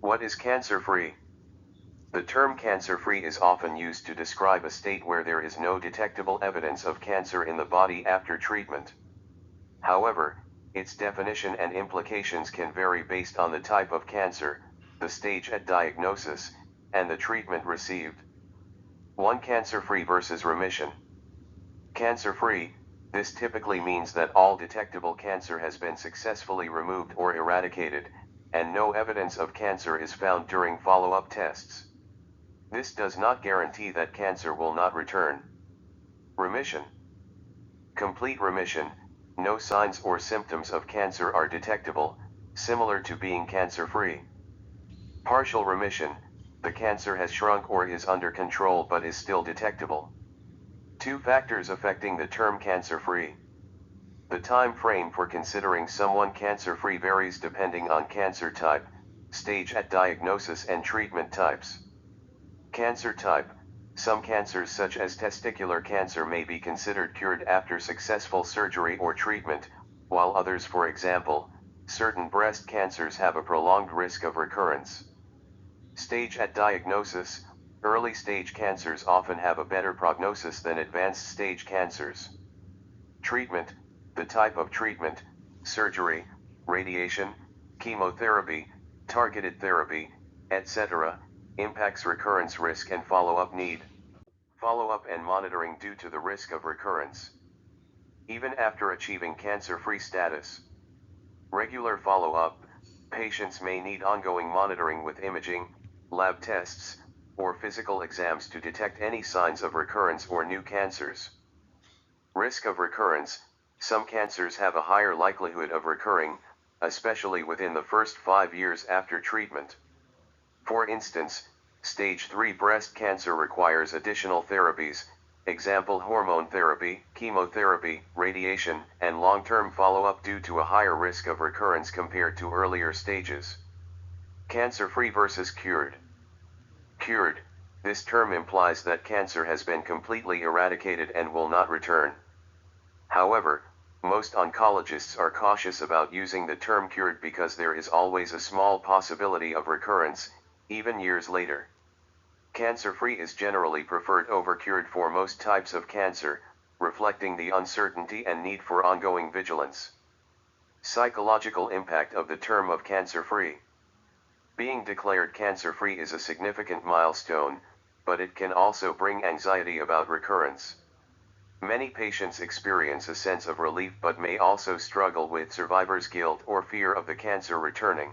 What is cancer-free? The term cancer-free is often used to describe a state where there is no detectable evidence of cancer in the body after treatment. However, its definition and implications can vary based on the type of cancer, the stage at diagnosis, and the treatment received. 1. Cancer-free versus remission. Cancer-free, this typically means that all detectable cancer has been successfully removed or eradicated, and no evidence of cancer is found during follow-up tests. This does not guarantee that cancer will not return. Remission. Complete remission, no signs or symptoms of cancer are detectable, similar to being cancer-free. Partial remission, the cancer has shrunk or is under control but is still detectable. 2 factors affecting the term cancer-free. The time frame for considering someone cancer-free varies depending on cancer type, stage at diagnosis and treatment types. Cancer type. Some cancers such as testicular cancer may be considered cured after successful surgery or treatment, while others, for example, certain breast cancers, have a prolonged risk of recurrence. Stage at diagnosis. Early stage cancers often have a better prognosis than advanced stage cancers. Treatment. The type of treatment, surgery, radiation, chemotherapy, targeted therapy, etc., impacts recurrence risk and follow-up need. Follow-up and monitoring due to the risk of recurrence. Even after achieving cancer-free status. Regular follow-up, patients may need ongoing monitoring with imaging, lab tests, or physical exams to detect any signs of recurrence or new cancers. Risk of recurrence. Some cancers have a higher likelihood of recurring, especially within the first 5 years after treatment. For instance, stage 3 breast cancer requires additional therapies, example hormone therapy, chemotherapy, radiation, and long-term follow-up due to a higher risk of recurrence compared to earlier stages. Cancer-free versus cured. Cured. This term implies that cancer has been completely eradicated and will not return. However, most oncologists are cautious about using the term cured because there is always a small possibility of recurrence, even years later. Cancer-free is generally preferred over cured for most types of cancer, reflecting the uncertainty and need for ongoing vigilance. Psychological impact of the term of cancer-free. Being declared cancer-free is a significant milestone, but it can also bring anxiety about recurrence. Many patients experience a sense of relief but may also struggle with survivor's guilt or fear of the cancer returning.